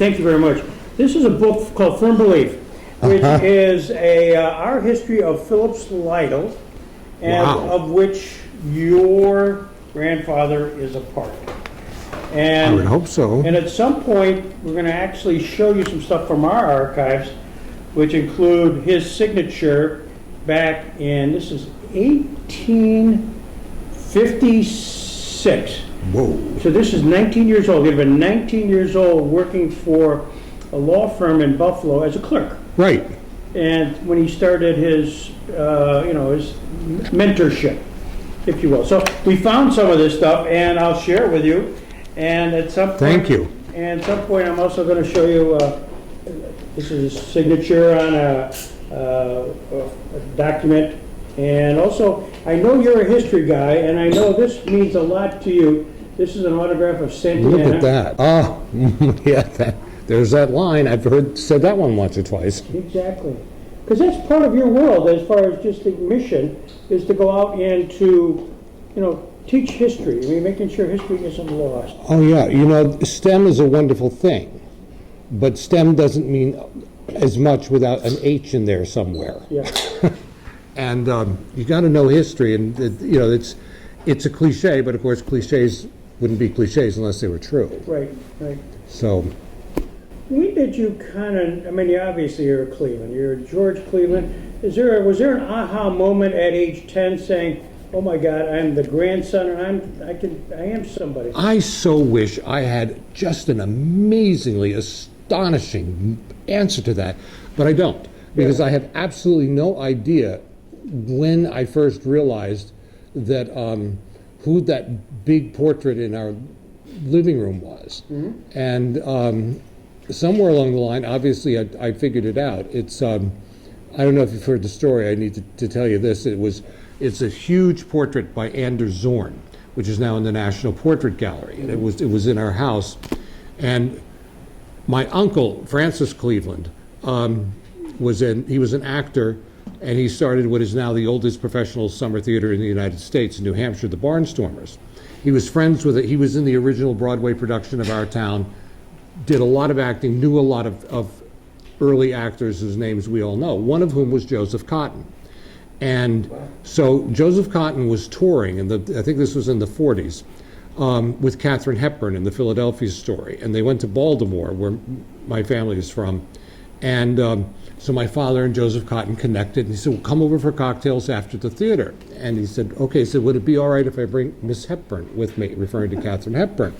thank you very much. This is a book called Firm Belief, which is our history of Phillips Lytle, and of which your grandfather is a part. And I would hope so. And at some point, we're going to actually show you some stuff from our archives, which include his signature back in, this is 1856. Whoa. So this is 19 years old. He'd been 19 years old working for a law firm in Buffalo as a clerk. Right. And when he started his, his mentorship, if you will. So we found some of this stuff, and I'll share it with you. And at some point, Thank you. And at some point, I'm also going to show you. This is a signature on a document, and also I know you're a history guy, and I know this means a lot to you. This is an autograph of Santana. Look at that. Oh, yeah. There's that line. I've said that one once or twice. Exactly. Because that's part of your world as far as just the mission is to go out and to, teach history. I mean, making sure history isn't lost. Oh, yeah. STEM is a wonderful thing, but STEM doesn't mean as much without an H in there somewhere. Yeah. And you got to know history, and it's a cliche, but of course cliches wouldn't be cliches unless they were true. Right. So. When did you obviously you're a Cleveland, you're George Cleveland. Was there an aha moment at age 10 saying, oh my God, I'm the grandson and I am somebody? I so wish I had just an amazingly astonishing answer to that, but I don't, because I have absolutely no idea when I first realized that who that big portrait in our living room was. Mm-hmm. And somewhere along the line, obviously, I figured it out. It's I don't know if you've heard the story. I need to tell you this. It's a huge portrait by Anders Zorn, which is now in the National Portrait Gallery. And it was in our house, and my uncle Francis Cleveland he was an actor, and he started what is now the oldest professional summer theater in the United States in New Hampshire, the Barnstormers. He was friends with it. He was in the original Broadway production of Our Town. Did a lot of acting, knew a lot of early actors whose names we all know, one of whom was Joseph Cotten. And so Joseph Cotten was touring, I think this was in the 40s, with Katharine Hepburn in the Philadelphia Story. And they went to Baltimore, where my family is from. And so my father and Joseph Cotten connected, and he said, well, come over for cocktails after the theater. And he said, okay. He said, would it be all right if I bring Miss Hepburn with me, referring to Katharine Hepburn?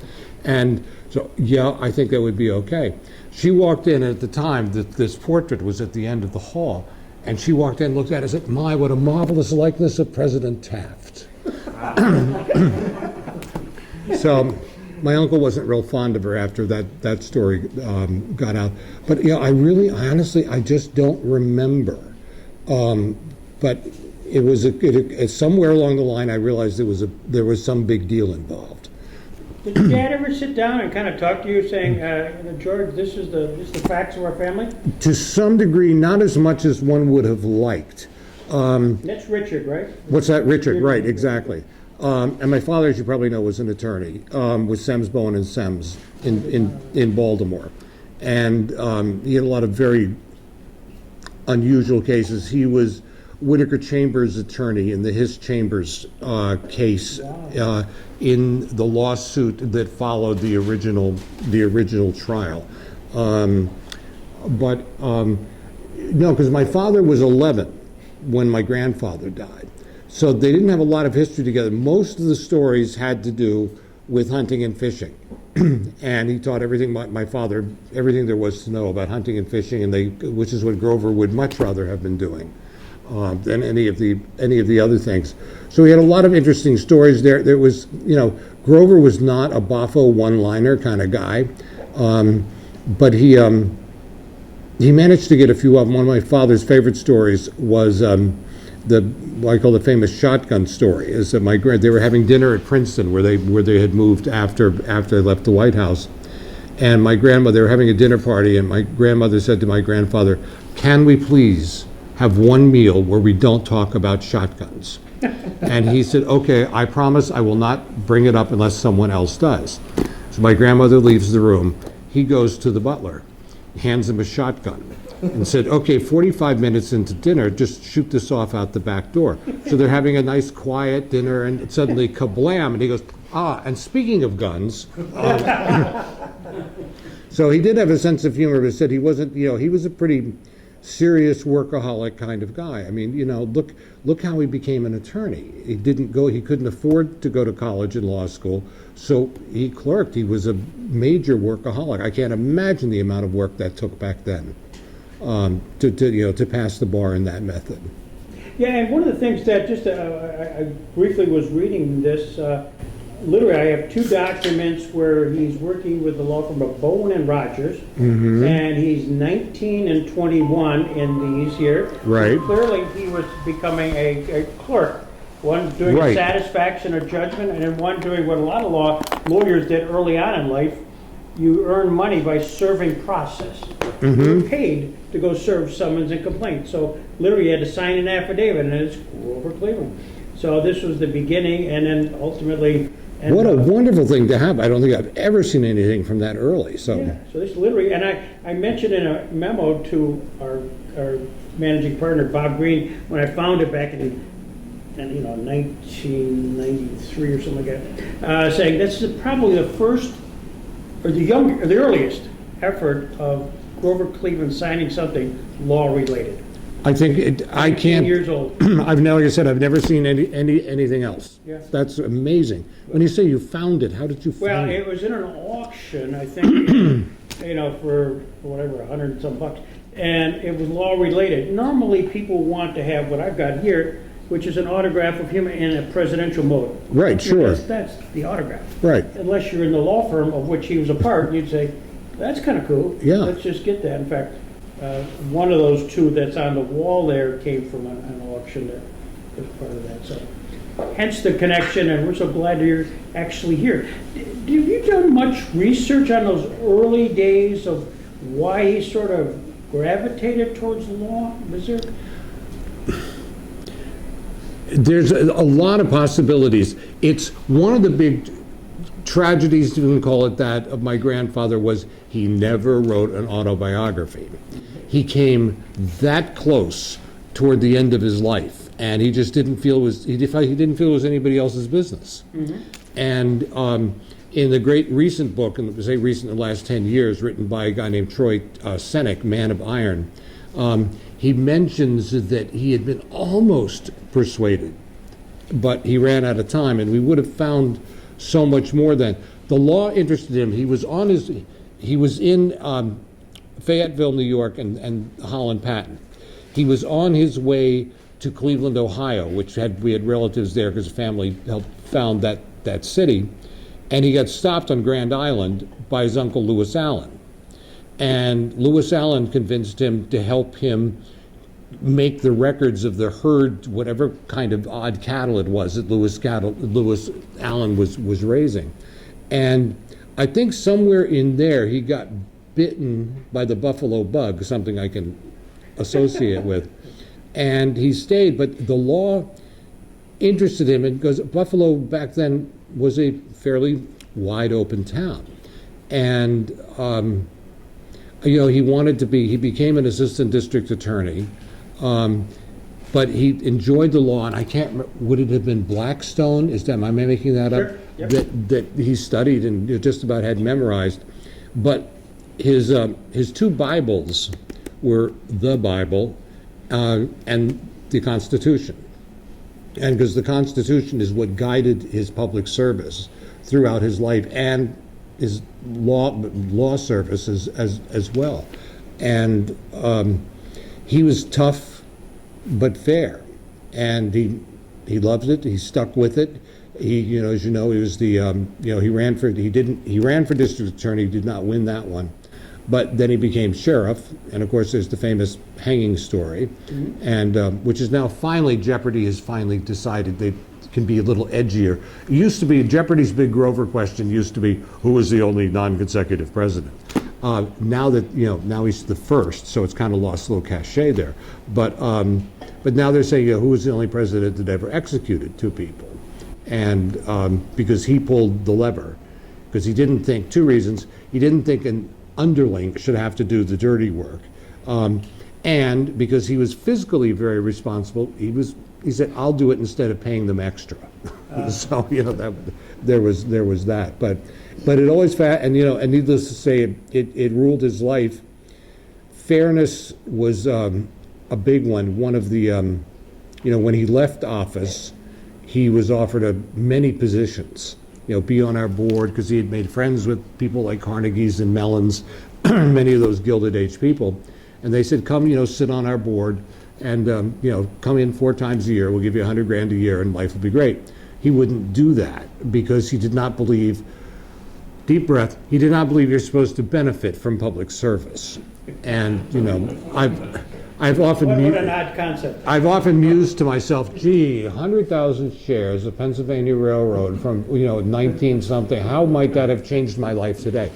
And so, yeah, I think that would be okay. She walked in, and at the time, this portrait was at the end of the hall, and she walked in, looked at it, and said, my, what a marvelous likeness of President Taft. So my uncle wasn't real fond of her after that story got out. But, I honestly, I just don't remember. But it was somewhere along the line, I realized there was some big deal involved. Did your dad ever sit down and kind of talk to you, saying, George, this is the facts of our family? To some degree, not as much as one would have liked. That's Richard, right? What's that? Richard, right, exactly. And my father, as you probably know, was an attorney with Sems, Bowen and Sems in Baltimore. And he had a lot of very unusual cases. He was Whittaker Chambers' attorney in the Hiss Chambers case in the lawsuit that followed the original trial. No, because my father was 11 when my grandfather died. So they didn't have a lot of history together. Most of the stories had to do with hunting and fishing. And he taught my father everything there was to know about hunting and fishing, which is what Grover would much rather have been doing than any of the other things. So he had a lot of interesting stories there. There was, Grover was not a boffo one-liner kind of guy, but he managed to get a few of them. One of my father's favorite stories was what I call the famous shotgun story. Is that they were having dinner at Princeton, where they had moved after they left the White House, and they were having a dinner party, and my grandmother said to my grandfather, "Can we please have one meal where we don't talk about shotguns?" And he said, "Okay, I promise I will not bring it up unless someone else does." So my grandmother leaves the room, he goes to the butler, hands him a shotgun, and said, okay, 45 minutes into dinner, just shoot this off out the back door. So they're having a nice quiet dinner, and suddenly kablam, and he goes, and speaking of guns, so he did have a sense of humor, but said he wasn't, he was a pretty serious workaholic kind of guy. I mean, look how he became an attorney. He couldn't afford to go to college and law school, so he clerked. He was a major workaholic. I can't imagine the amount of work that took back then to pass the bar in that method. Yeah, and one of the things that I briefly was reading this, literally I have two documents where he's working with the law firm of Bowen and Rogers, and he's 19 and 21 in these here. Right. So clearly he was becoming a clerk, one doing satisfaction or judgment, and then one doing what a lot of lawyers did early on in life. You earn money by serving process. You're paid to go serve summons and complaints. So literally you had to sign an affidavit, and it's Grover Cleveland. So this was the beginning, and then ultimately... What a wonderful thing to have. I don't think I've ever seen anything from that early. So this literally, and I mentioned in a memo to our managing partner, Bob Green, when I found it back in 1993 or something like that, saying this is probably the first or the earliest effort of Grover Cleveland signing something law-related. I think I can't. Years old. Like I said, I've never seen anything else. Yeah. That's amazing. When you say you found it, how did you find it? Well, it was in an auction, I think, for whatever, $100 and some bucks, and it was law-related. Normally, people want to have what I've got here, which is an autograph of him in a presidential mode. Right, sure. That's the autograph. Right. Unless you're in the law firm of which he was a part, you'd say, that's kind of cool. Yeah. Let's just get that. In fact, one of those two that's on the wall there came from an auction that was part of that. So, hence the connection, and we're so glad you're actually here. Have you done much research on those early days of why he sort of gravitated towards the law? Was there? There's a lot of possibilities. It's one of the big tragedies, if you can call it that, of my grandfather was he never wrote an autobiography. He came that close toward the end of his life, and he just didn't feel he didn't feel it was anybody else's business. And in the great recent book, and say recent in the last 10 years, written by a guy named Troy Seneck, Man of Iron, he mentions that he had been almost persuaded, but he ran out of time, and we would have found so much more then. The law interested him. He was in Fayetteville, New York, and Holland Patton. He was on his way to Cleveland, Ohio, which we had relatives there because the family helped found that city, and he got stopped on Grand Island by his uncle Lewis Allen. And Lewis Allen convinced him to help him make the records of the herd, whatever kind of odd cattle it was that Lewis Allen was raising. And I think somewhere in there he got bitten by the buffalo bug, something I can associate with. And he stayed, but the law interested him, because Buffalo back then was a fairly wide open town. And he became an assistant district attorney, but he enjoyed the law, and I can't remember, would it have been Blackstone? Am I making that up? Sure. Yep. That he studied and just about had memorized. But his two Bibles were the Bible and the Constitution. And because the Constitution is what guided his public service throughout his life and his law service as well. And he was tough but fair, and he loved it. He stuck with it. He, as you know, he was he ran for district attorney. Did not win that one, but then he became sheriff. And of course, there's the famous hanging story, and which is now finally Jeopardy has finally decided they can be a little edgier. It used to be Jeopardy's big Grover question used to be who was the only non-consecutive president. Now he's the first, so it's kind of lost a little cachet there. But now they're saying who was the only president that ever executed two people, and because he pulled the lever, because he didn't think two reasons. He didn't think underling should have to do the dirty work. And because he was physically very responsible, he said, "I'll do it instead of paying them extra." So that there was that, but it always and needless to say, it ruled his life. Fairness was a big one. One of the when he left office, he was offered many positions. Be on our board, because he had made friends with people like Carnegie's and Mellon's, many of those Gilded Age people. And they said, come, sit on our board and, come in 4 times a year. We'll give you $100,000 a year and life will be great. He wouldn't do that because he did not believe, deep breath, he did not believe you're supposed to benefit from public service. And, I've often What an odd concept. I've often mused to myself, gee, 100,000 shares of Pennsylvania Railroad from 19 something. How might that have changed my life today?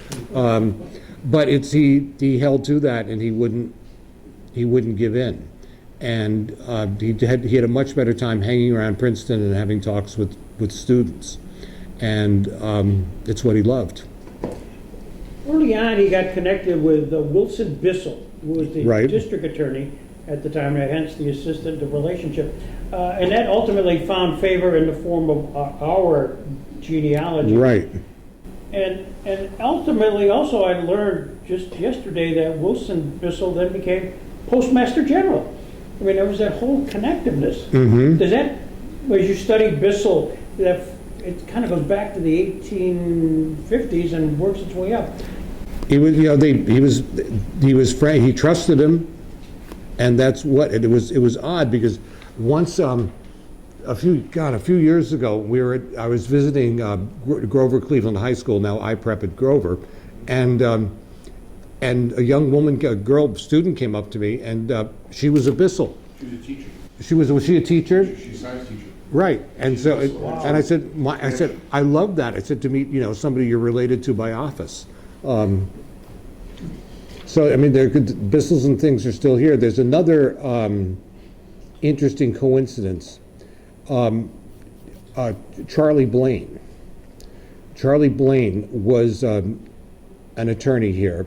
But he held to that, and he wouldn't give in, and he had a much better time hanging around Princeton and having talks with students, and it's what he loved. Early on, he got connected with Wilson Bissell, who was the Right. district attorney at the time, and hence the assistant of relationship. And that ultimately found favor in the form of our genealogy. Right. And ultimately, also, I learned just yesterday that Wilson Bissell then became Postmaster General. I mean, there was that whole connectiveness. Mm-hmm. Does that, as you study Bissell, that it kind of goes back to the 1850s and works its way up? He was, he trusted him, and that's what it was. It was odd because once a few years ago I was visiting Grover Cleveland High School, now I prep at Grover, and a young girl student came up to me, and she was a Bissell. She was a teacher. Was she a teacher? She's a science teacher. Right, and so and I said I love that. I said to meet somebody you're related to by office. So I mean, Bissells and things are still here. There's another interesting coincidence. Charlie Blaine. Charlie Blaine was an attorney here.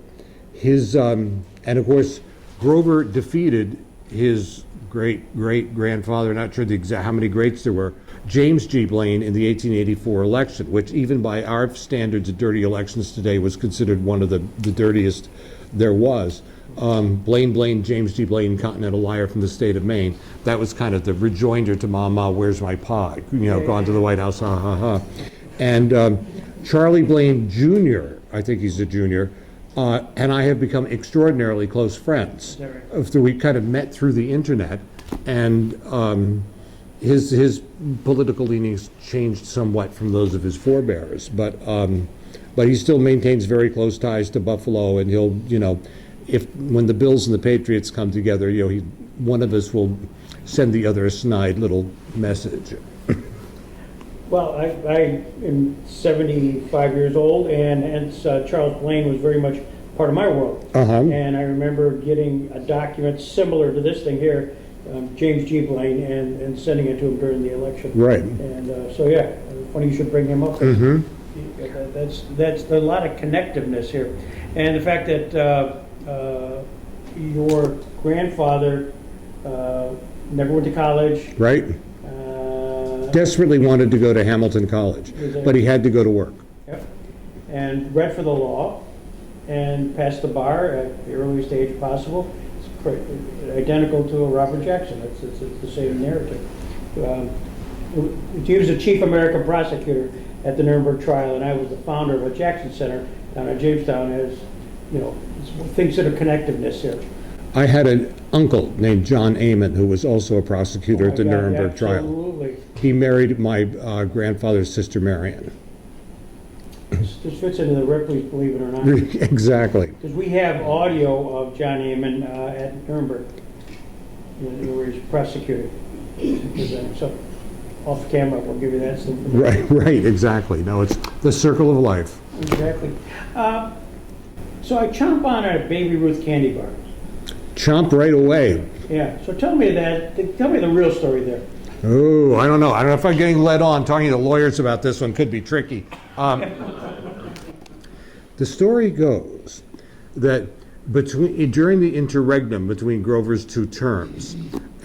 His and of course Grover defeated his great-great-grandfather, not sure how many greats there were, James G. Blaine, in the 1884 election, which even by our standards of dirty elections today was considered one of the dirtiest there was. Blaine, James G. Blaine, Continental Liar from the state of Maine. That was kind of the rejoinder to Mama, where's my pa? Gone to the White House, ha, ha, ha. And Charlie Blaine Jr., I think he's a junior, and I have become extraordinarily close friends. We kind of met through the internet, and his political leanings changed somewhat from those of his forebears, but he still maintains very close ties to Buffalo, and he'll, when the Bills and the Patriots come together, one of us will send the other a snide little message. Well, I am 75 years old, and hence Charles Blaine was very much part of my world. Uh-huh. And I remember getting a document similar to this thing here, James G. Blaine, and sending it to him during the election. Right. And so, yeah, funny you should bring him up. Mm-hmm. That's a lot of connectiveness here. And the fact that your grandfather never went to college. Right. Desperately wanted to go to Hamilton College, but he had to go to work. Yep. And read for the law and passed the bar at the earliest age possible. It's identical to Robert Jackson. It's the same narrative. He was the chief American prosecutor at the Nuremberg trial, and I was the founder of a Jackson Center down at Jamestown. As things that are connectiveness here. I had an uncle named John Amon who was also a prosecutor at the Nuremberg trial. Absolutely. He married my grandfather's sister, Marianne. This fits into the Ripley's, believe it or not. Exactly. Because we have audio of John Amon at Nuremberg, where he's prosecuted. So, off camera, we'll give you that stuff. Right, exactly. No, it's the circle of life. Exactly. So I chomp on a Baby Ruth candy bar. Chomp right away. Yeah. So tell me the real story there. Oh, I don't know. I don't know if I'm getting led on. Talking to lawyers about this one could be tricky. The story goes that during the interregnum between Grover's two terms,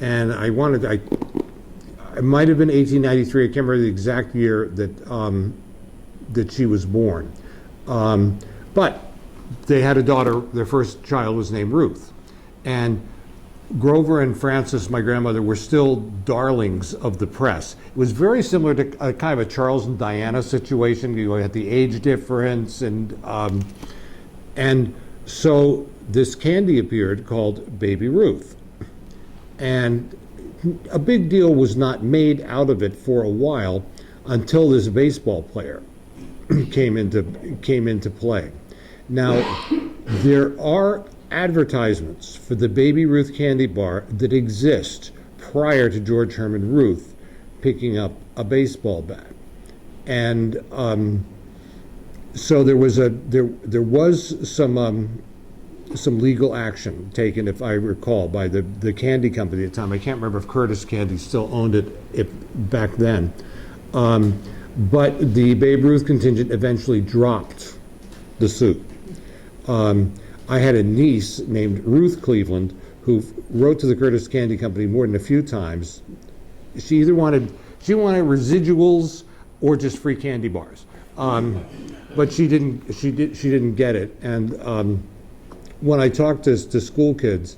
and it might have been 1893. I can't remember the exact year that she was born, but they had a daughter. Their first child was named Ruth, and Grover and Frances, my grandmother, were still darlings of the press. It was very similar to kind of a Charles and Diana situation. You had the age difference, and so this candy appeared called Baby Ruth, and a big deal was not made out of it for a while until this baseball player came into play. Now, there are advertisements for the Baby Ruth candy bar that exist prior to George Herman Ruth picking up a baseball bat, and so there was some legal action taken, if I recall, by the candy company at the time. I can't remember if Curtis Candy still owned it back then, but the Babe Ruth contingent eventually dropped the suit. I had a niece named Ruth Cleveland who wrote to the Curtis Candy Company more than a few times. She wanted residuals or just free candy bars, but she didn't get it. And when I talk to school kids,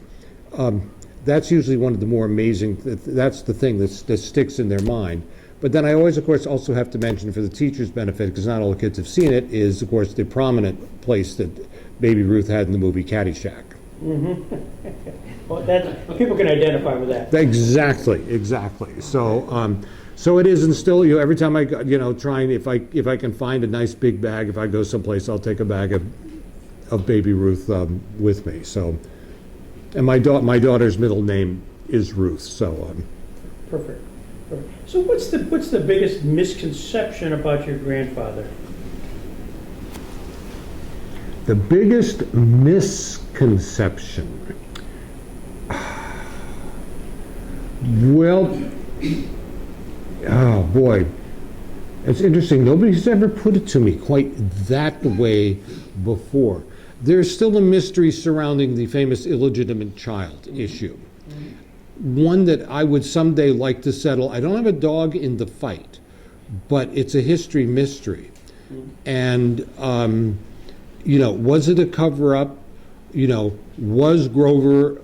that's usually one of the more amazing. That's the thing that sticks in their mind. But then I always, of course, also have to mention, for the teachers' benefit, because not all the kids have seen it, is, of course, the prominent place that Baby Ruth had in the movie Caddyshack. Mm-hmm. Well, people can identify with that. Exactly. So it is, and still, every time I go, trying, if I can find a nice big bag, if I go someplace, I'll take a bag of Baby Ruth with me. So, and my daughter's middle name is Ruth. So. Perfect. So what's the biggest misconception about your grandfather? The biggest misconception. Well, oh boy, it's interesting. Nobody's ever put it to me quite that way before. There's still a mystery surrounding the famous illegitimate child issue. One that I would someday like to settle. I don't have a dog in the fight, but it's a history mystery. And, was it a cover-up? Was Grover,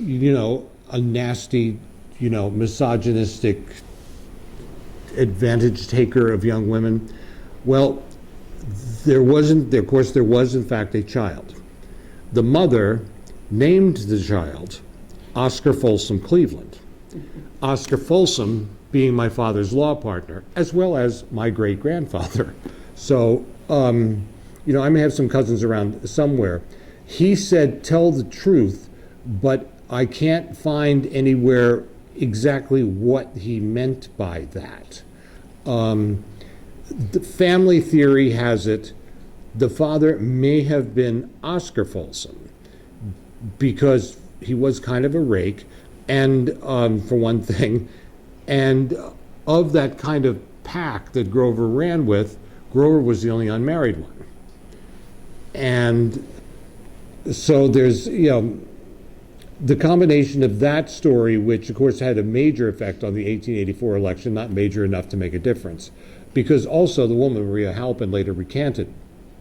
a nasty, misogynistic advantage taker of young women? Well, there was in fact a child. The mother named the child Oscar Folsom Cleveland. Oscar Folsom being my father's law partner, as well as my great-grandfather. So, I may have some cousins around somewhere. He said, tell the truth, but I can't find anywhere exactly what he meant by that. The family theory has it the father may have been Oscar Folsom, because he was kind of a rake, and for one thing, and of that kind of pack that Grover ran with, Grover was the only unmarried one. And so there's, the combination of that story, which of course had a major effect on the 1884 election, not major enough to make a difference, because also the woman, Maria Halpin, later recanted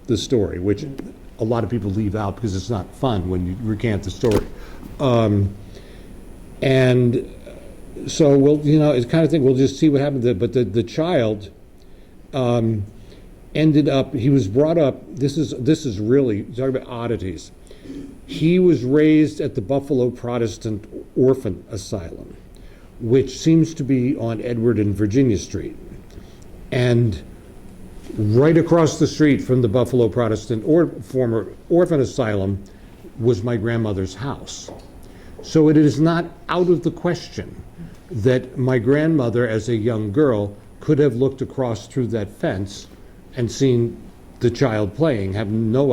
the story, which a lot of people leave out because it's not fun when you recant the story. And so it's kind of thing, we'll just see what happens there. But the child ended up, he was brought up, this is really, talking about oddities. He was raised at the Buffalo Protestant Orphan Asylum, which seems to be on Edward and Virginia Street. And right across the street from the Buffalo Protestant former orphan asylum was my grandmother's house. So it is not out of the question that my grandmother, as a young girl, could have looked across through that fence and seen the child playing, have no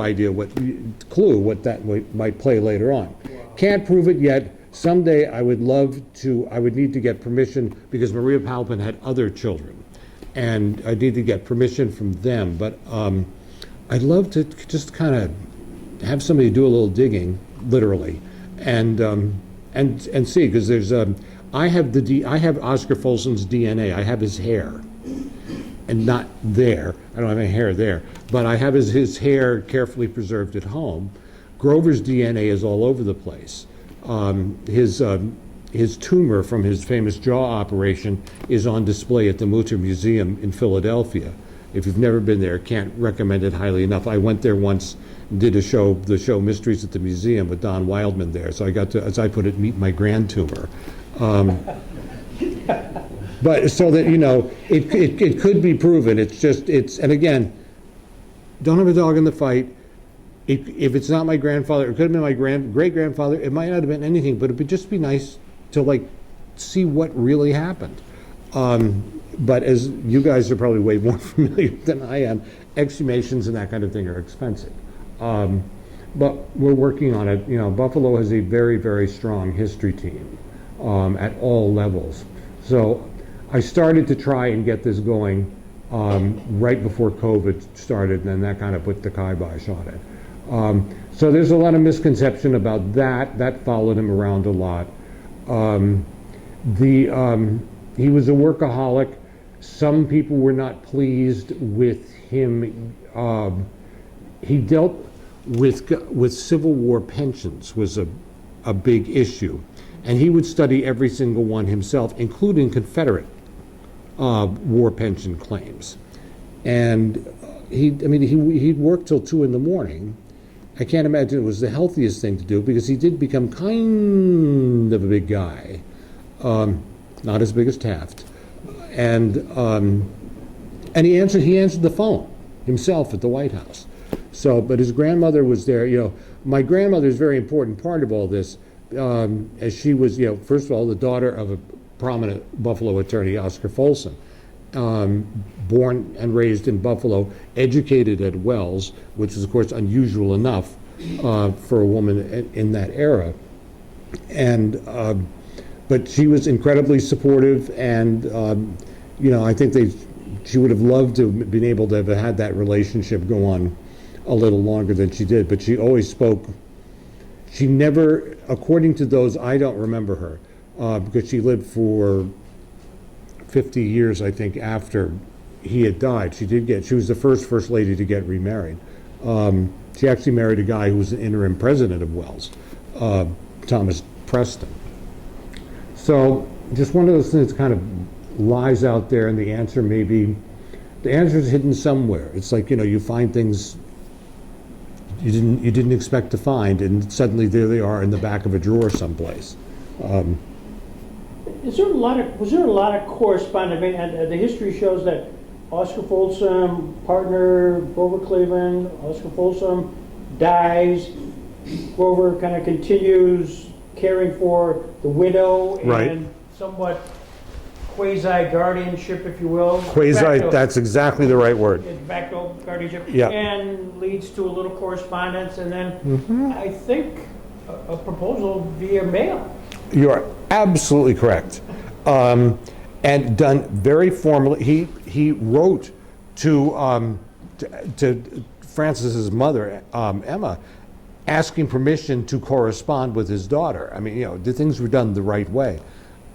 clue what that might play later on. Wow. Can't prove it yet. Someday I would need to get permission, because Maria Halpin had other children, and I need to get permission from them. But I'd love to just kind of have somebody do a little digging, literally, and see, because there's I have Oscar Folsom's DNA. I have his hair, and not there. I don't have any hair there, but I have his hair carefully preserved at home. Grover's DNA is all over the place. His tumor from his famous jaw operation is on display at the Mutter Museum in Philadelphia. If you've never been there, can't recommend it highly enough. I went there once, did the show Mysteries at the Museum with Don Wildman there, so I got to, as I put it, meet my grand tumor. But so that, it could be proven. And again, don't have a dog in the fight. If it's not my grandfather, it could have been my great-grandfather. It might not have been anything, but it would just be nice to see what really happened. But as you guys are probably way more familiar than I am, exhumations and that kind of thing are expensive. But we're working on it. Buffalo has a very, very strong history team at all levels. So I started to try and get this going right before COVID started, and then that kind of put the kibosh on it. So there's a lot of misconception about that. That followed him around a lot. He was a workaholic. Some people were not pleased with him. He dealt with Civil War pensions was a big issue, and he would study every single one himself, including Confederate war pension claims. And he'd work till 2 a.m. I can't imagine it was the healthiest thing to do, because he did become kind of a big guy, not as big as Taft, and he answered the phone himself at the White House. So, but his grandmother was there. My grandmother is a very important part of all this, as she was, first of all, the daughter of a prominent Buffalo attorney, Oscar Folsom, born and raised in Buffalo, educated at Wells, which is, of course, unusual enough for a woman in that era. And but she was incredibly supportive, and I think she would have loved to have been able to have had that relationship go on a little longer than she did. But she always spoke. She never, according to those, I don't remember her, because she lived for 50 years, I think, after he had died. She was the first lady to get remarried. She actually married a guy who was an interim president of Wells, Thomas Preston. So just one of those things kind of lies out there, and the answer is hidden somewhere. It's like, you find things you didn't expect to find, and suddenly there they are in the back of a drawer someplace. Was there a lot of correspondence? I mean, the history shows that Oscar Folsom, partner Grover Cleveland, Oscar Folsom dies. Grover kind of continues caring for the widow, right, and somewhat quasi-guardianship, if you will. That's exactly the right word. Back to guardianship, yeah. And leads to a little correspondence, and then I think a proposal via mail. You are absolutely correct, and done very formally. He wrote to Francis's mother, Emma, asking permission to correspond with his daughter. I mean, the things were done the right way.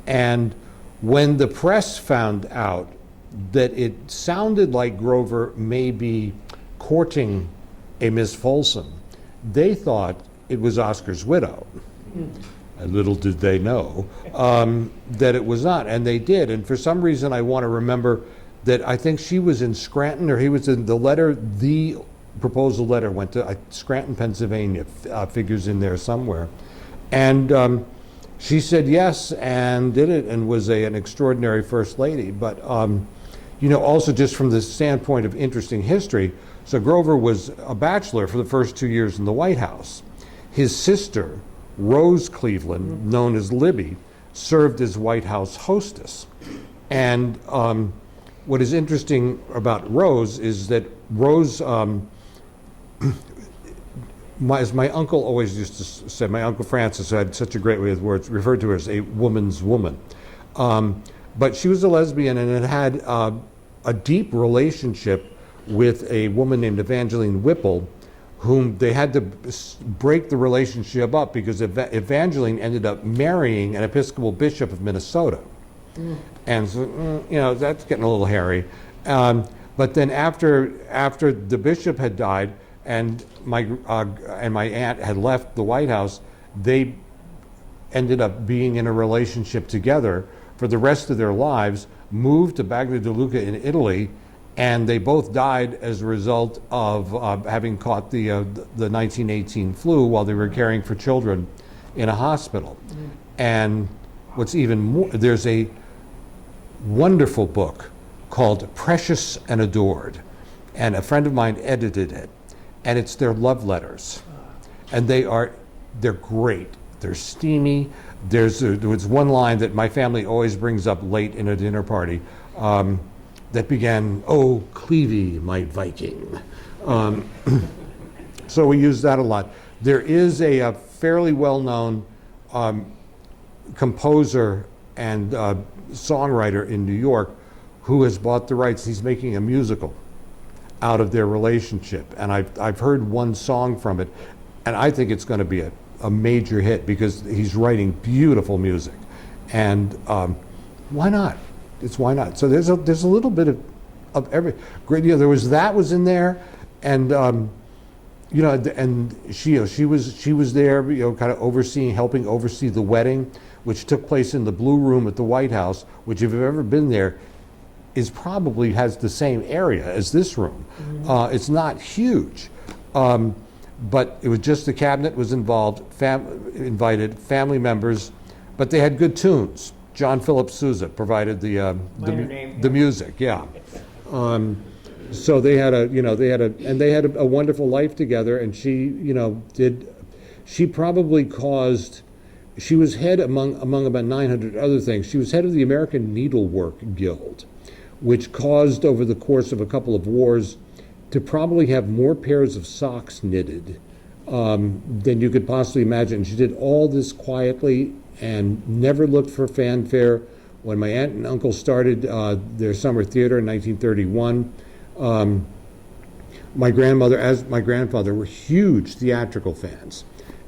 And when the press found out that it sounded like Grover may be courting a Miss Folsom, they thought it was Oscar's widow. Little did they know that it was not, and they did. And for some reason, I want to remember that I think she was in Scranton, or he was in the letter. The proposal letter went to Scranton, Pennsylvania, figures in there somewhere, and she said yes and did it, and was an extraordinary first lady. But also just from the standpoint of interesting history, so Grover was a bachelor for the first 2 years in the White House. His sister, Rose Cleveland, known as Libby, served as White House hostess. And what is interesting about Rose is that Rose, as my uncle always used to say, my Uncle Francis, who had such a great way with words, referred to her as a woman's woman. But she was a lesbian, and had a deep relationship with a woman named Evangeline Whipple, whom they had to break the relationship up because Evangeline ended up marrying an Episcopal bishop of Minnesota. And so, that's getting a little hairy. But then after the bishop had died and my aunt had left the White House, they ended up being in a relationship together for the rest of their lives, moved to Baglia di Lucca in Italy, and they both died as a result of having caught the 1918 flu while they were caring for children in a hospital. And what's even more, there's a wonderful book called Precious and Adored, and a friend of mine edited it, and it's their love letters, and they're great. They're steamy. There was one line that my family always brings up late in a dinner party that began, "Oh, Clevie, my Viking." So we use that a lot. There is a fairly well-known composer and songwriter in New York who has bought the rights. He's making a musical out of their relationship, and I've heard one song from it, and I think it's going to be a major hit because he's writing beautiful music, and why not? It's why not. So there's a little bit of every great. There was in there, and and she was there, kind of helping oversee the wedding, which took place in the Blue Room at the White House, which if you've ever been there, probably has the same area as this room. It's not huge. But it was just the cabinet was involved, invited family members, but they had good tunes. John Philip Sousa provided the music, yeah. So they had a wonderful life together, and she probably caused. She was head among about 900 other things. She was head of the American Needlework Guild, which caused over the course of a couple of wars to probably have more pairs of socks knitted than you could possibly imagine. She did all this quietly and never looked for fanfare. When my aunt and uncle started their summer theater in 1931, my grandmother, as my grandfather, were huge theatrical fans.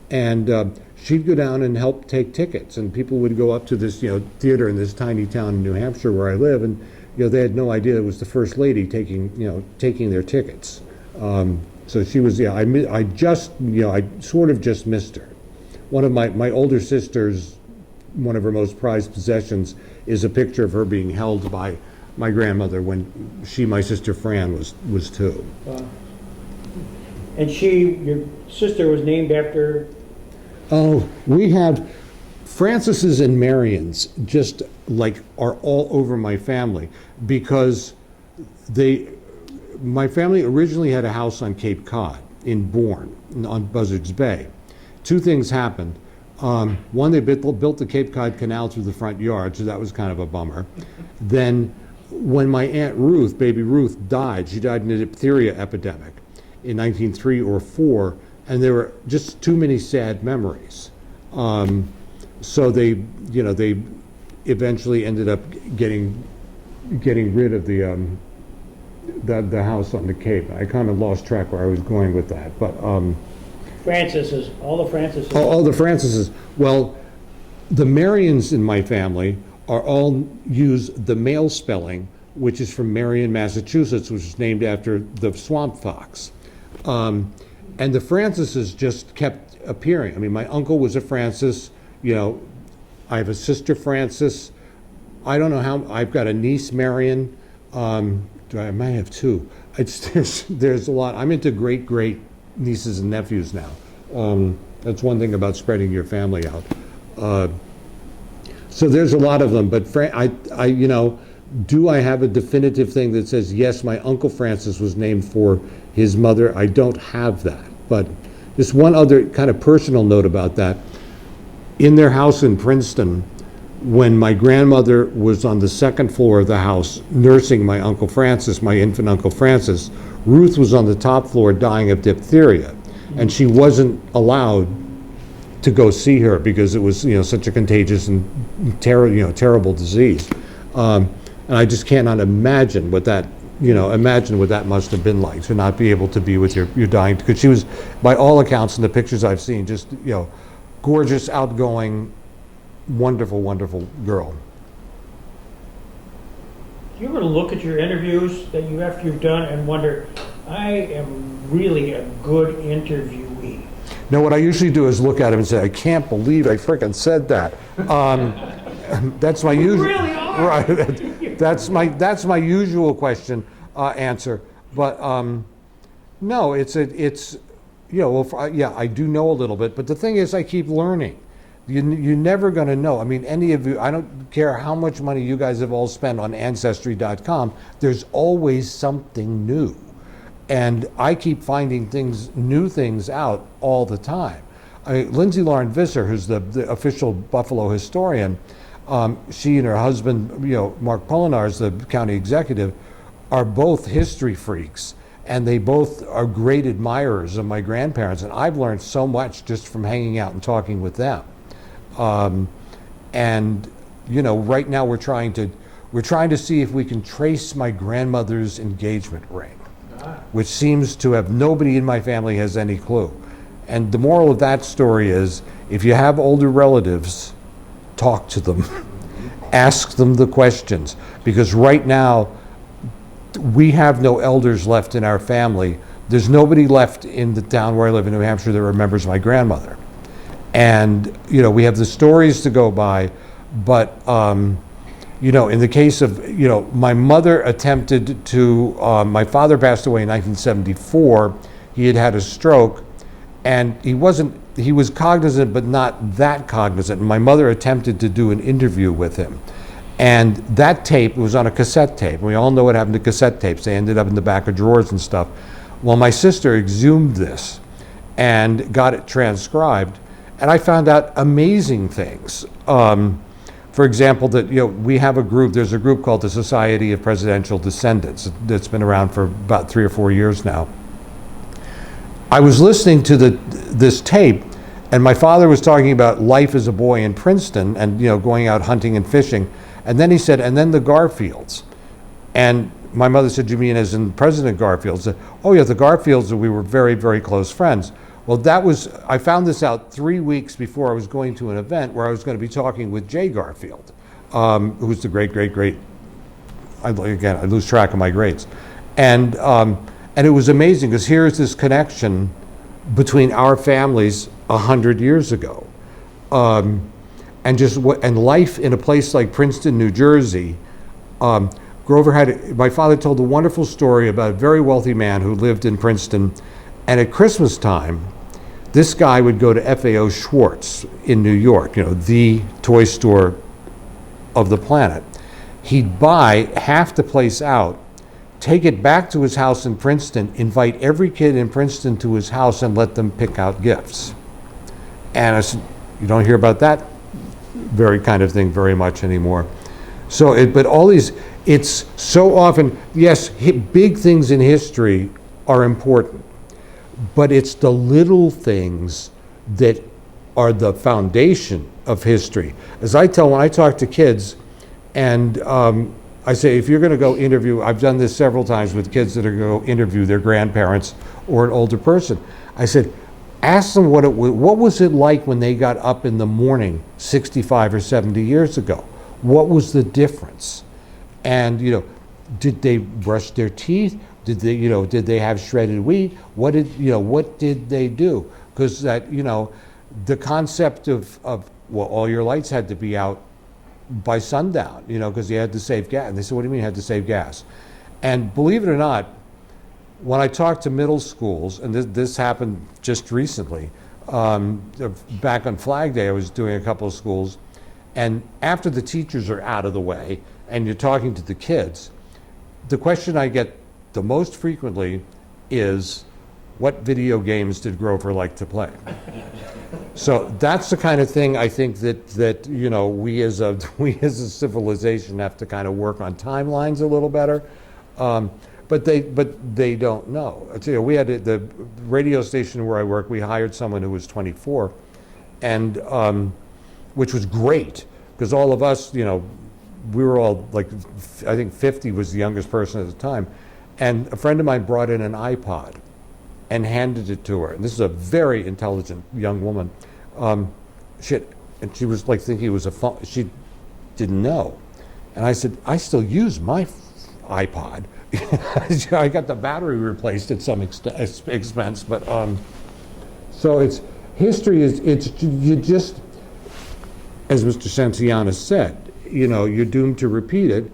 And she'd go down and help take tickets, and people would go up to this theater in this tiny town in New Hampshire where I live, and they had no idea it was the First Lady taking their tickets. So she was, I sort of just missed her. One of my older sisters, one of her most prized possessions is a picture of her being held by my grandmother when my sister Fran was 2. And your sister was named after? Oh, we have Francis's and Marians just are all over my family because my family originally had a house on Cape Cod in Bourne on Buzzards Bay. 2 things happened. One, they built the Cape Cod Canal through the front yard, so that was kind of a bummer. Then when my Aunt Ruth, Baby Ruth, died, she died in a diphtheria epidemic in 1903 or 4, and there were just too many sad memories. So they eventually ended up getting rid of the house on the Cape. I kind of lost track where I was going with that, but Francis's, all the Francis's. All the Francis's. Well, the Marians in my family all use the male spelling, which is from Marion, Massachusetts, which is named after the swamp fox. And the Francis's just kept appearing. I mean, my uncle was a Francis. I have a sister Francis. I don't know how. I've got a niece Marion. I might have 2. There's a lot. I'm into great nieces and nephews now. That's one thing about spreading your family out. So there's a lot of them. But do I have a definitive thing that says yes? My Uncle Francis was named for his mother. I don't have that. But just one other kind of personal note about that. In their house in Princeton, when my grandmother was on the 2nd floor of the house nursing my Uncle Francis, my infant Uncle Francis, Ruth was on the top floor dying of diphtheria, and she wasn't allowed to go see her because it was such a contagious and terrible disease. And I just cannot imagine what that imagine what that must have been like to not be able to be with your dying, because she was, by all accounts in the pictures I've seen, just, gorgeous, outgoing, wonderful, wonderful girl. Do you ever look at your interviews that after you've done and wonder, I am really a good interviewee? No, what I usually do is look at him and say, I can't believe I frickin' said that. That's my usual. Really are. Right. That's my usual question answer. But no, I do know a little bit. But the thing is, I keep learning. You're never going to know. I mean, any of you, I don't care how much money you guys have all spent on Ancestry.com, there's always something new. And I keep finding new things out all the time. Lindsay Lauren Visser, who's the official Buffalo historian, she and her husband, Mark Polinars, the county executive, are both history freaks. And they both are great admirers of my grandparents. And I've learned so much just from hanging out and talking with them. Right now we're trying to see if we can trace my grandmother's engagement ring, which seems to have, nobody in my family has any clue. And the moral of that story is, if you have older relatives, talk to them, ask them the questions, because right now we have no elders left in our family. There's nobody left in the town where I live in New Hampshire that remembers my grandmother. And, we have the stories to go by, but, in the case of, my mother attempted to, my father passed away in 1974. He had a stroke, and he was cognizant, but not that cognizant. And my mother attempted to do an interview with him. And that tape was on a cassette tape. We all know what happened to cassette tapes. They ended up in the back of drawers and stuff. Well, my sister exhumed this and got it transcribed. And I found out amazing things. For example, that we have there's a group called the Society of Presidential Descendants that's been around for about 3 or 4 years now. I was listening to this tape, and my father was talking about life as a boy in Princeton and going out hunting and fishing. And then he said, and then the Garfields. And my mother said, you mean as in President Garfield? I said, oh yeah, the Garfields, we were very, very close friends. Well, I found this out 3 weeks before I was going to an event where I was going to be talking with Jay Garfield, who's the great, I lose track of my grades. And it was amazing, because here's this connection between our families 100 years ago. And life in a place like Princeton, New Jersey. My father told a wonderful story about a very wealthy man who lived in Princeton. And at Christmas time, this guy would go to FAO Schwartz in New York, the toy store of the planet. He'd buy half the place out, take it back to his house in Princeton, invite every kid in Princeton to his house and let them pick out gifts. And I said, you don't hear about that very kind of thing very much anymore. But all these, it's so often, yes, big things in history are important, but it's the little things that are the foundation of history. When I talk to kids, and I say, if you're going to go interview, I've done this several times with kids that are going to go interview their grandparents or an older person. I said, ask them what was it like when they got up in the morning 65 or 70 years ago? What was the difference? And, did they brush their teeth? Did they have shredded wheat? What did they do? Because the concept of all your lights had to be out by sundown, because you had to save gas. And they said, what do you mean you had to save gas? And believe it or not, when I talk to middle schools, and this happened just recently, back on Flag Day, I was doing a couple of schools, and after the teachers are out of the way, and you're talking to the kids, the question I get the most frequently is, what video games did Grover like to play? So that's the kind of thing I think that we as a civilization have to kind of work on timelines a little better. But they don't know. We had the radio station where I work. We hired someone who was 24, and which was great, because all of us, we were all like, I think 50 was the youngest person at the time. And a friend of mine brought in an iPod and handed it to her. And this is a very intelligent young woman. And she was like thinking it was a phone. She didn't know. And I said, I still use my iPod. I got the battery replaced at some expense, but so it's history it's you just, as Mr. Santillana said, you're doomed to repeat it,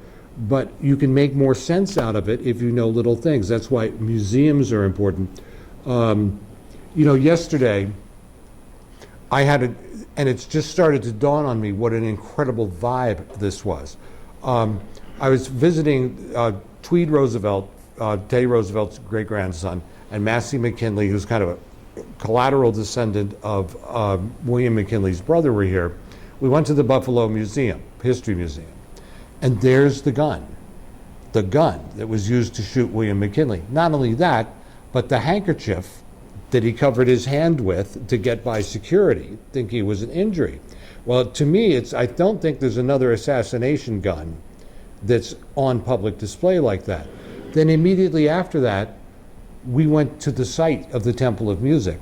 but you can make more sense out of it if you know little things. That's why museums are important. Yesterday I had and it's just started to dawn on me what an incredible vibe this was. I was visiting Tweed Roosevelt, Teddy Roosevelt's great-grandson, and Massey McKinley, who's kind of a collateral descendant of William McKinley's brother, were here. We went to the Buffalo Museum, History Museum, and there's the gun that was used to shoot William McKinley. Not only that, but the handkerchief that he covered his hand with to get by security, thinking it was an injury. Well, to me, I don't think there's another assassination gun that's on public display like that. Then immediately after that, we went to the site of the Temple of Music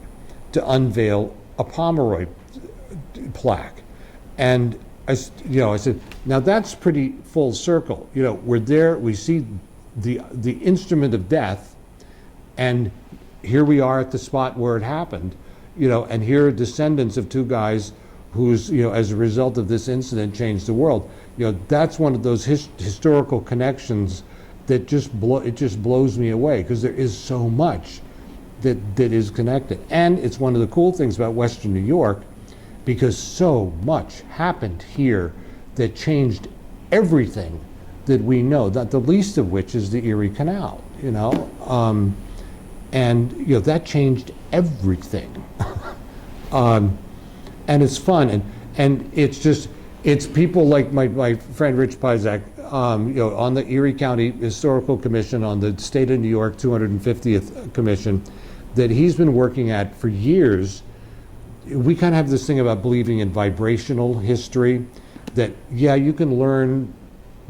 to unveil a Pomeroy plaque. And I said, now that's pretty full circle. We're there, we see the instrument of death, and here we are at the spot where it happened, and here are descendants of two guys who's, as a result of this incident, changed the world. That's one of those historical connections that just blows me away, because there is so much that is connected. And it's one of the cool things about Western New York, because so much happened here that changed everything that we know, not the least of which is the Erie Canal, and that changed everything. And it's fun, and it's people like my friend Rich Pizak, on the Erie County Historical Commission, on the State of New York 250th Commission, that he's been working at for years. We kind of have this thing about believing in vibrational history, that you can learn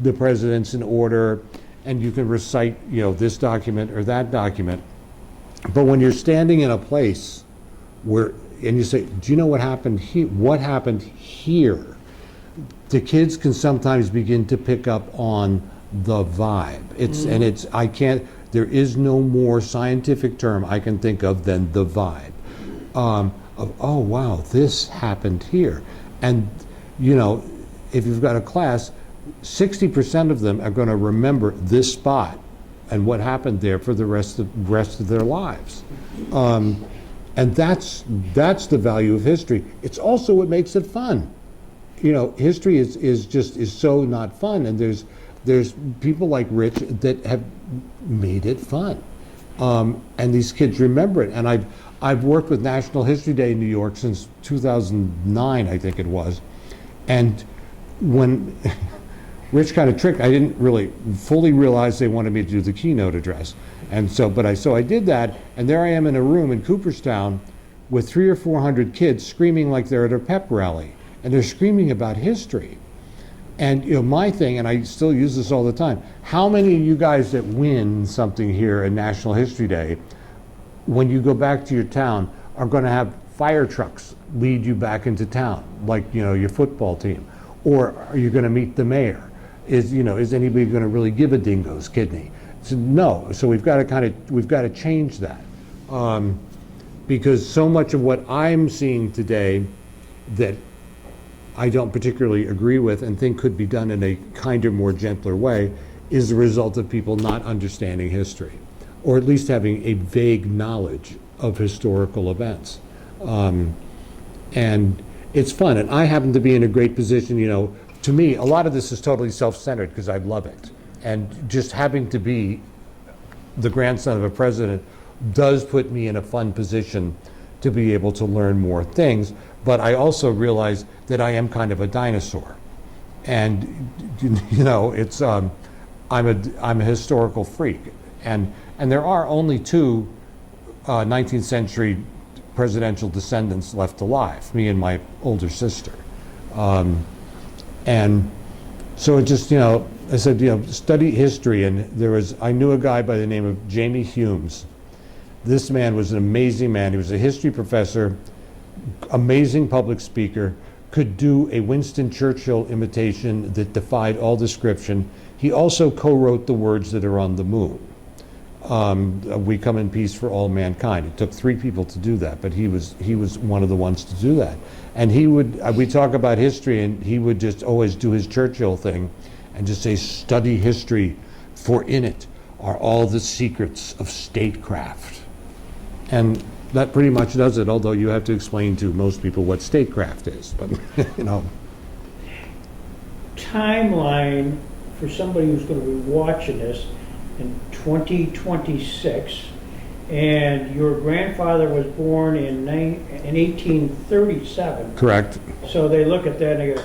the presidents in order, and you can recite this document or that document, but when you're standing in a place and you say, do you know what happened here? What happened here? The kids can sometimes begin to pick up on the vibe. There is no more scientific term I can think of than the vibe. Oh wow, this happened here. And if you've got a class, 60% of them are going to remember this spot and what happened there for the rest of their lives. And that's the value of history. It's also what makes it fun. History is so not fun, and there's people like Rich that have made it fun. And these kids remember it. And I've worked with National History Day in New York since 2009, I think it was. And when Rich kind of tricked, I didn't really fully realize they wanted me to do the keynote address. And so I did that, and there I am in a room in Cooperstown with 300 or 400 kids screaming like they're at a pep rally, and they're screaming about history. And my thing, and I still use this all the time, how many of you guys that win something here at National History Day, when you go back to your town, are going to have fire trucks lead you back into town, like your football team? Or are you going to meet the mayor? Is anybody going to really give a dingo's kidney? So no. So we've got to change that, because so much of what I'm seeing today that I don't particularly agree with and think could be done in a kinder, more gentler way is the result of people not understanding history, or at least having a vague knowledge of historical events. And it's fun, and I happen to be in a great position. To me, a lot of this is totally self-centered because I love it. And just having to be the grandson of a president does put me in a fun position to be able to learn more things. But I also realize that I am kind of a dinosaur. And, it's, I'm a historical freak. And there are only two 19th century presidential descendants left alive, me and my older sister. And so it just, I said, study history, and I knew a guy by the name of Jamie Humes. This man was an amazing man. He was a history professor, amazing public speaker, could do a Winston Churchill imitation that defied all description. He also co-wrote the words that are on the moon. We come in peace for all mankind. It took 3 people to do that, but he was one of the ones to do that. And we talk about history, and he would just always do his Churchill thing and just say, study history, for in it are all the secrets of statecraft. And that pretty much does it, although you have to explain to most people what statecraft is. But, Timeline for somebody who's going to be watching this in 2026, and your grandfather was born in 1837. Correct. So they look at that and they go,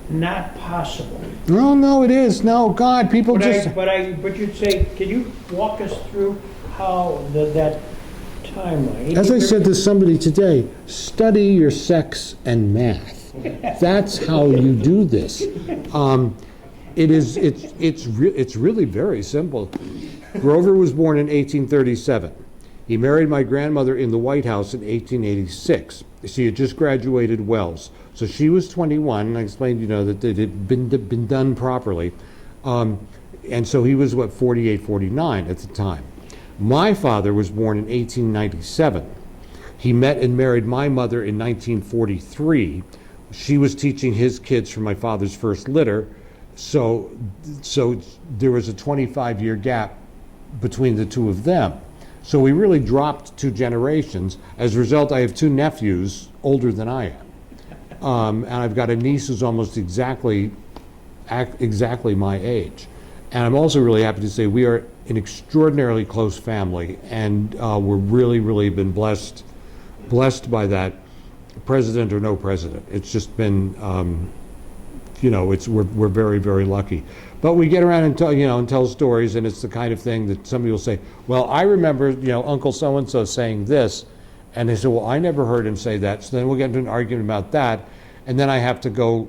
not possible. No, it is. No, God, people just... But you'd say, can you walk us through how that timeline? As I said to somebody today, study your sex and math. That's how you do this. It's really very simple. Grover was born in 1837. He married my grandmother in the White House in 1886. She had just graduated Wells. So she was 21, and I explained, that it had been done properly. And so he was, 48, 49 at the time. My father was born in 1897. He met and married my mother in 1943. She was teaching his kids from my father's first litter. So there was a 25-year gap between the two of them. So we really dropped 2 generations. As a result, I have 2 nephews older than I am. And I've got a niece who's almost exactly my age. And I'm also really happy to say we are an extraordinarily close family, and we're really, really been blessed by that, president or no president. It's just been, we're very, very lucky. But we get around and tell stories, and it's the kind of thing that somebody will say, well, I remember, Uncle so-and-so saying this, and they say, well, I never heard him say that. So then we'll get into an argument about that, and then I have to go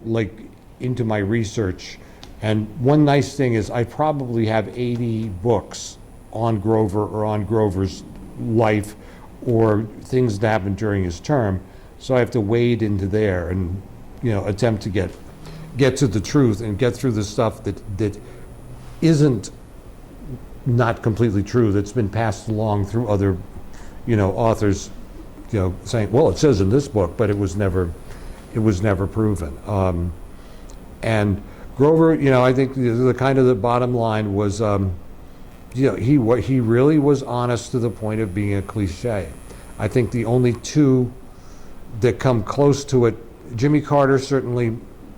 into my research. And one nice thing is I probably have 80 books on Grover or on Grover's life or things that happened during his term. So I have to wade into there and attempt to get to the truth and get through the stuff that isn't not completely true, that's been passed along through other authors saying, well, it says in this book, but it was never proven. And Grover, I think the kind of the bottom line was, he really was honest to the point of being a cliche. I think the only 2 that come close to it, Jimmy Carter certainly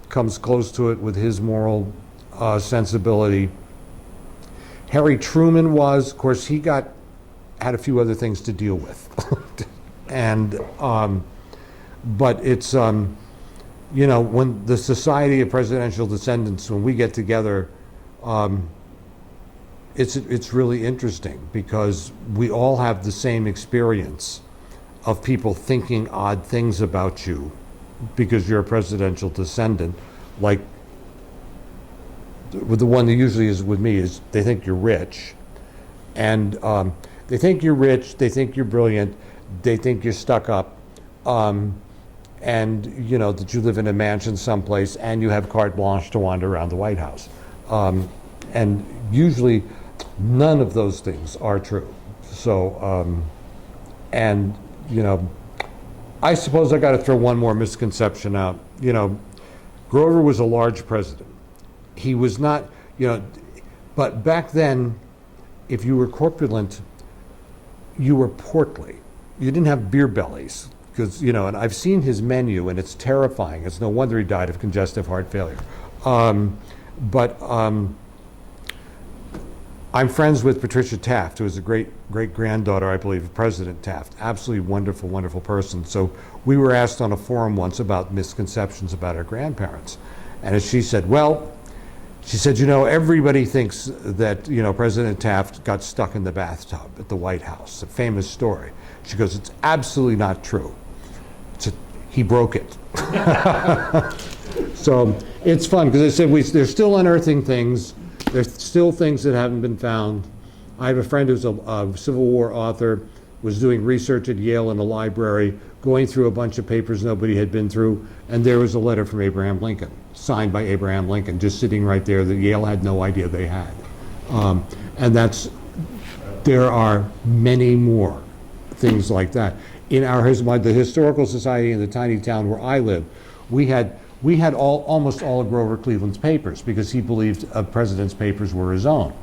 comes close to it with his moral sensibility. Harry Truman was, of course, he had a few other things to deal with. And, but it's, when the Society of Presidential Descendants, when we get together, it's really interesting because we all have the same experience of people thinking odd things about you because you're a presidential descendant. Like, the one that usually is with me is they think you're rich. And they think you're rich, they think you're brilliant, they think you're stuck up. And that you live in a mansion someplace and you have carte blanche to wander around the White House. And usually none of those things are true. So, I suppose I got to throw one more misconception out. Grover was a large president. He was not, but back then, if you were corpulent, you were portly. You didn't have beer bellies. Because, and I've seen his menu, and it's terrifying. It's no wonder he died of congestive heart failure. I'm friends with Patricia Taft, who is a great-granddaughter, I believe, of President Taft. Absolutely wonderful, wonderful person. So we were asked on a forum once about misconceptions about our grandparents. And as she said, everybody thinks that, President Taft got stuck in the bathtub at the White House, a famous story. She goes, it's absolutely not true. He broke it. So It's fun, because I said, they're still unearthing things. There's still things that haven't been found. I have a friend who's a Civil War author, was doing research at Yale in a library, going through a bunch of papers nobody had been through, and there was a letter from Abraham Lincoln, signed by Abraham Lincoln, just sitting right there that Yale had no idea they had. And there are many more things like that. In the Historical Society in the tiny town where I live, we had almost all of Grover Cleveland's papers, because he believed a president's papers were his own.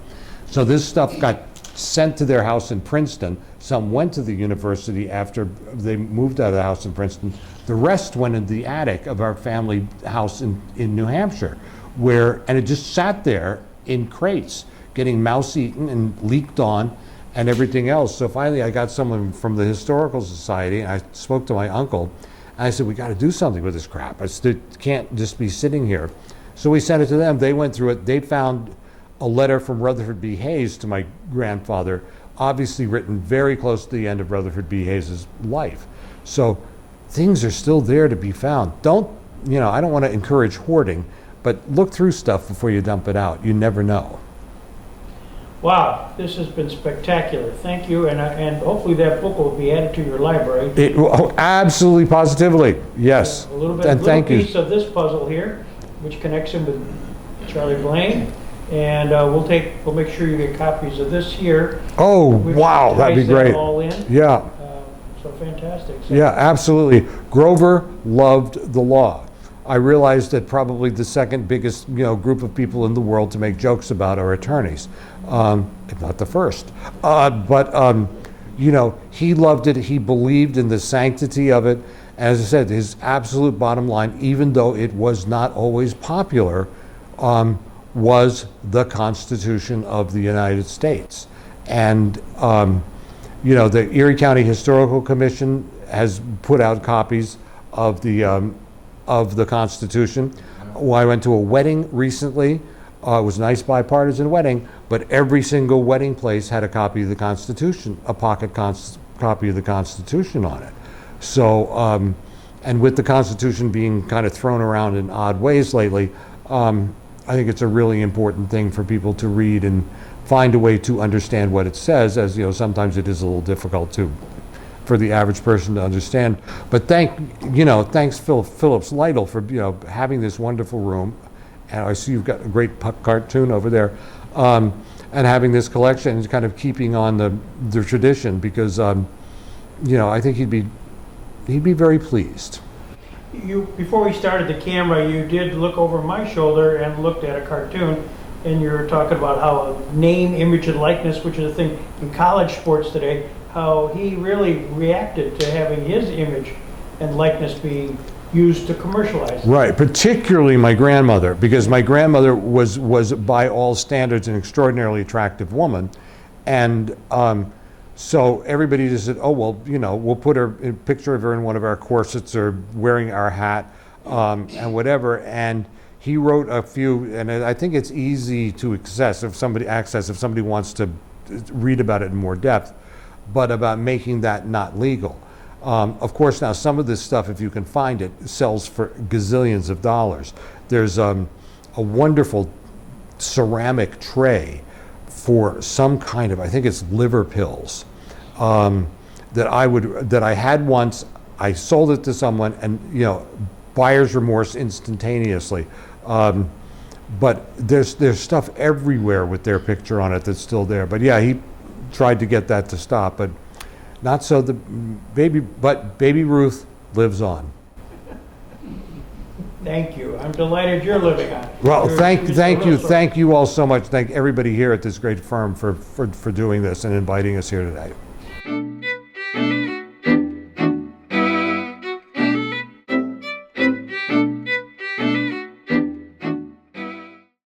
So this stuff got sent to their house in Princeton. Some went to the university after they moved out of the house in Princeton. The rest went in the attic of our family house in New Hampshire, and it just sat there in crates, getting mouse-eaten and leaked on and everything else. So finally I got someone from the Historical Society, and I spoke to my uncle, and I said, we got to do something with this crap. It can't just be sitting here. So we sent it to them. They went through it. They found a letter from Rutherford B. Hayes to my grandfather, obviously written very close to the end of Rutherford B. Hayes' life. So things are still there to be found. I don't want to encourage hoarding, but look through stuff before you dump it out. You never know. Wow, this has been spectacular. Thank you, and hopefully that book will be added to your library. Absolutely, positively, yes. A little piece of this puzzle here, which connects him with Charlie Blaine, and we'll make sure you get copies of this here. Oh, wow, that'd be great. All in. Yeah. So fantastic. So, yeah, absolutely. Grover loved the law. I realized that probably the second biggest, group of people in the world to make jokes about are attorneys, if not the first. But he loved it. He believed in the sanctity of it. As I said, his absolute bottom line, even though it was not always popular, was the Constitution of the United States. And the Erie County Historical Commission has put out copies of the Constitution. Well, I went to a wedding recently. It was a nice bipartisan wedding, but every single wedding place had a copy of the Constitution, a pocket copy of the Constitution on it. So, and with the Constitution being kind of thrown around in odd ways lately, I think it's a really important thing for people to read and find a way to understand what it says, as sometimes it is a little difficult for the average person to understand. But thanks Phillips Lytle for having this wonderful room, and I see you've got a great cartoon over there, and having this collection and kind of keeping on the tradition, because I think he'd be very pleased. Before we started the camera, you did look over my shoulder and looked at a cartoon, and you were talking about how name, image, and likeness, which is a thing in college sports today, how he really reacted to having his image and likeness being used to commercialize. Right, particularly my grandmother, because my grandmother was by all standards an extraordinarily attractive woman, and so everybody just said, oh, well, we'll put a picture of her in one of our corsets or wearing our hat and whatever. And he wrote a few, and I think it's easy to access if somebody wants to read about it in more depth, but about making that not legal. Of course, now some of this stuff, if you can find it, sells for gazillions of dollars. There's a wonderful ceramic tray for some kind of, I think it's liver pills, that I had once. I sold it to someone, and buyer's remorse instantaneously. But there's stuff everywhere with their picture on it that's still there. But yeah, he tried to get that to stop, but not so. But Baby Ruth lives on. Thank you. I'm delighted you're living on. Well, thank you all so much. Thank everybody here at this great firm for doing this and inviting us here today.